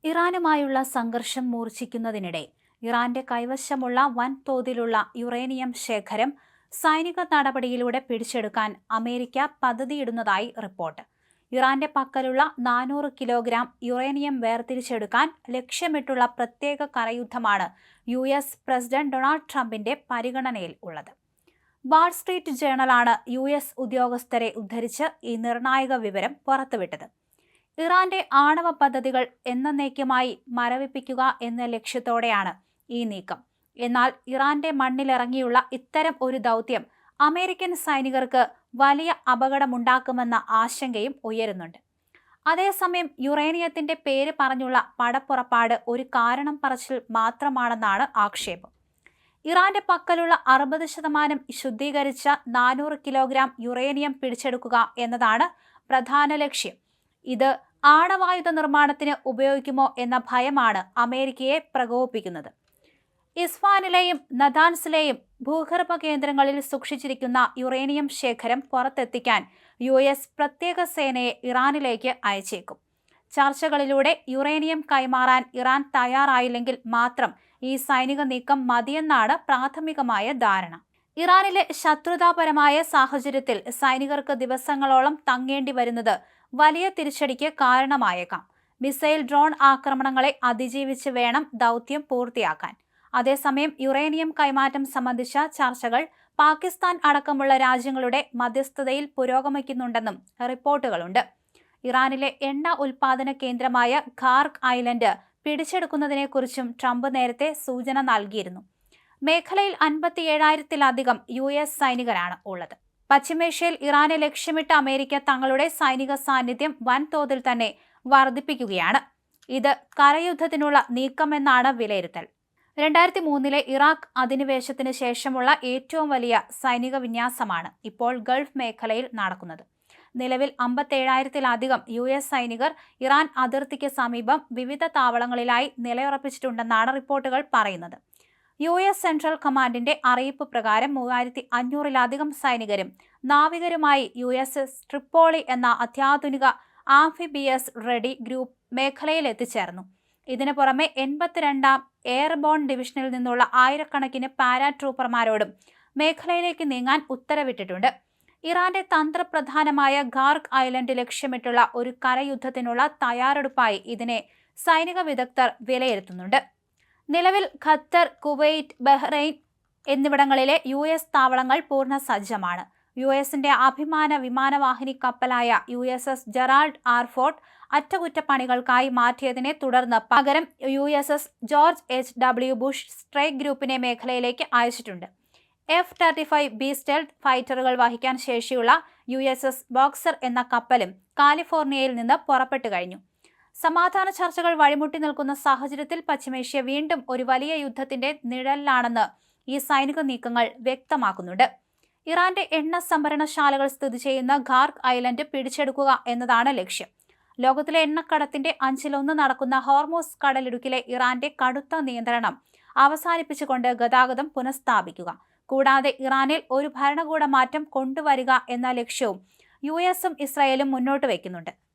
ഇറാനുമായുള്ള സംഘർഷം മൂർച്ഛിക്കുന്നതിനിടെ ഇറാന്റെ കൈവശമുള്ള വൻതോതിലുള്ള യുറേനിയം ശേഖരം സൈനിക നടപടിയിലൂടെ പിടിച്ചെടുക്കാൻ അമേരിക്ക പദ്ധതിയിടുന്നതായി റിപ്പോർട്ട്. ഇറാന്റെ പക്കലുള്ള 400 കിലോഗ്രാം യുറേനിയം വേർതിരിച്ചെടുക്കാൻ ലക്ഷ്യമിട്ടുള്ള പ്രത്യേക കരയുദ്ധമാണ് US പ്രസിഡന്റ് ഡൊണാൾഡ് ട്രംപിന്റെ പരിഗണനയിൽ ഉള്ളത്. വാൾ സ്ട്രീറ്റ് ജേണലാണ് US ഉദ്യോഗസ്ഥരെ ഉദ്ധരിച്ച് ഈ നിർണായക വിവരം പുറത്തുവിട്ടത്. ഇറാന്റെ ആണവ പദ്ധതികൾ എന്നേക്കുമായി മരവിപ്പിക്കുക എന്ന ലക്ഷ്യത്തോടെയാണ് ഈ നീക്കം. എന്നാൽ ഇറാന്റെ മണ്ണിലിറങ്ങിയുള്ള ഇത്തരം ഒരു ദൗത്യം അമേരിക്കൻ സൈനികർക്ക് വലിയ അപകടമുണ്ടാക്കുമെന്ന ആശങ്കയും ഉയരുന്നുണ്ട്. അതേസമയം യുറേനിയത്തിന്റെ പേര് പറഞ്ഞുള്ള പടപ്പുറപ്പാട് ഒരു കാരണം പറച്ചിൽ മാത്രമാണെന്നാണ് ആക്ഷേപം. ഇറാന്റെ പക്കലുള്ള 60% ശുദ്ധീകരിച്ച 400 കിലോഗ്രാം യുറേനിയം പിടിച്ചെടുക്കുക എന്നതാണ് പ്രധാന ലക്ഷ്യം. ഇത് ആണവായുധ നിർമ്മാണത്തിന് ഉപയോഗിക്കുമോ എന്ന ഭയമാണ് അമേരിക്കയെ പ്രകോപിപ്പിക്കുന്നത്. ഇസ്ഫാനിലെയും നതാൻസിലെയും ഭൂഗർഭ കേന്ദ്രങ്ങളിൽ സൂക്ഷിച്ചിരിക്കുന്ന യുറേനിയം ശേഖരം പുറത്തെത്തിക്കാൻ US പ്രത്യേക സേനയെ ഇറാനിലേക്ക് അയച്ചേക്കും. ചർച്ചകളിലൂടെ യുറേനിയം കൈമാറാൻ ഇറാൻ തയ്യാറായില്ലെങ്കിൽ മാത്രം ഈ സൈനിക നീക്കം മതിയെന്നാണ് പ്രാഥമികമായ ധാരണ. ഇറാനിലെ ശത്രുതാപരമായ സാഹചര്യത്തിൽ സൈനികർക്ക് ദിവസങ്ങളോളം തങ്ങേണ്ടി വരുന്നത് വലിയ തിരിച്ചടിക്ക് കാരണമായേക്കാം. മിസൈൽ, ഡ്രോൺ ആക്രമണങ്ങളെ അതിജീവിച്ച് വേണം ദൗത്യം പൂർത്തിയാക്കാൻ. അതേസമയം യുറേനിയം കൈമാറ്റം സംബന്ധിച്ച ചർച്ചകൾ പാകിസ്ഥാൻ അടക്കമുള്ള രാജ്യങ്ങളുടെ മധ്യസ്ഥതയിൽ പുരോഗമിക്കുന്നുണ്ടെന്നും റിപ്പോർട്ടുകളുണ്ട്. ഇറാനിലെ എണ്ണ ഉൽപാദന കേന്ദ്രമായ ഖാർക്ക് ഐലൻഡ് പിടിച്ചെടുക്കുന്നതിനെക്കുറിച്ചും ട്രംപ് നേരത്തെ സൂചന നൽകിയിരുന്നു. മേഖലയിൽ 57,000-ത്തിലധികം US സൈനികരാണ് ഉള്ളത്. പശ്ചിമേഷ്യയിൽ ഇറാനെ ലക്ഷ്യമിട്ട് അമേരിക്ക തങ്ങളുടെ സൈനിക സാന്നിധ്യം വൻതോതിൽ തന്നെ വർദ്ധിപ്പിക്കുകയാണ്. ഇത് കരയുദ്ധത്തിനുള്ള നീക്കമെന്നാണ് വിലയിരുത്തൽ. 2003 ഇറാഖ് അധിനിവേശത്തിന് ശേഷമുള്ള ഏറ്റവും വലിയ സൈനിക വിന്യാസമാണ് ഇപ്പോൾ ഗൾഫ് മേഖലയിൽ നടക്കുന്നത്. നിലവിൽ 57,000-ത്തിലധികം US സൈനികർ ഇറാൻ അതിർത്തിക്ക് സമീപം വിവിധ താവളങ്ങളിലായി നിലയുറപ്പിച്ചിട്ടുണ്ടെന്നാണ് റിപ്പോർട്ടുകൾ പറയുന്നത്. US സെൻട്രൽ കമാൻഡിന്റെ അറിയിപ്പ് പ്രകാരം 3,500-ലധികം സൈനികരും നാവികരുമായി USS ട്രിപ്പോളി എന്ന അത്യാധുനിക ആംഫിബിയസ് റെഡി ഗ്രൂപ്പ് മേഖലയിൽ എത്തിച്ചേർന്നു. ഇതിനു പുറമെ 82ാം എയർബോൺ ഡിവിഷനിൽ നിന്നുള്ള ആയിരക്കണക്കിന് പാരാട്രൂപ്പർമാരോടും മേഖലയിലേക്ക് നീങ്ങാൻ ഉത്തരവിട്ടിട്ടുണ്ട്. ഇറാന്റെ തന്ത്രപ്രധാനമായ ഖാർക്ക് ഐലൻഡ് ലക്ഷ്യമിട്ടുള്ള ഒരു കരയുദ്ധത്തിനുള്ള തയ്യാറെടുപ്പായി ഇതിനെ സൈനിക വിദഗ്ധർ വിലയിരുത്തുന്നുണ്ട്. നിലവിൽ ഖത്തർ, കുവൈറ്റ്, ബഹ്റൈൻ എന്നിവിടങ്ങളിലെ US താവളങ്ങൾ പൂർണ്ണ സജ്ജമാണ്. USന്റെ അഭിമാന വിമാനവാഹിനി കപ്പലായ USS ജെറാൾഡ് ആർ ഫോർഡ് അറ്റകുറ്റപ്പണികൾക്കായി മാറ്റിയതിനെ തുടർന്ന് പകരം USS George H.W. Bush strike ഗ്രൂപ്പിനെ മേഖലയിലേക്ക് അയച്ചിട്ടുണ്ട്. F-35B സ്റ്റെൽത്ത് ഫൈറ്ററുകൾ വഹിക്കാൻ ശേഷിയുള്ള USS ബോക്സർ എന്ന കപ്പലും കാലിഫോർണിയയിൽ നിന്ന് പുറപ്പെട്ടു കഴിഞ്ഞു. സമാധാന ചർച്ചകൾ വഴിമുട്ടി നിൽക്കുന്ന സാഹചര്യത്തിൽ പശ്ചിമേഷ്യ വീണ്ടും ഒരു വലിയ യുദ്ധത്തിന്റെ നിഴലിലാണെന്ന് ഈ സൈനിക നീക്കങ്ങൾ വ്യക്തമാക്കുന്നുണ്ട്. ഇറാന്റെ എണ്ണ സംഭരണശാലകൾ സ്ഥിതി ചെയ്യുന്ന ഖാർക്ക് ഐലൻഡ് പിടിച്ചെടുക്കുക എന്നതാണ് ലക്ഷ്യം. ലോകത്തിലെ എണ്ണക്കടത്തിന്റെ 1/5 നടക്കുന്ന ഹോർമൂസ് കടലിടുക്കിലെ ഇറാന്റെ കടുത്ത നിയന്ത്രണം അവസാനിപ്പിച്ചുകൊണ്ട് ഗതാഗതം പുനഃസ്ഥാപിക്കുക. കൂടാതെ ഇറാനിൽ ഒരു ഭരണകൂട മാറ്റം കൊണ്ടുവരിക എന്ന ലക്ഷ്യവും USഉം ഇസ്രായേലും മുന്നോട്ട് വയ്ക്കുന്നുണ്ട്.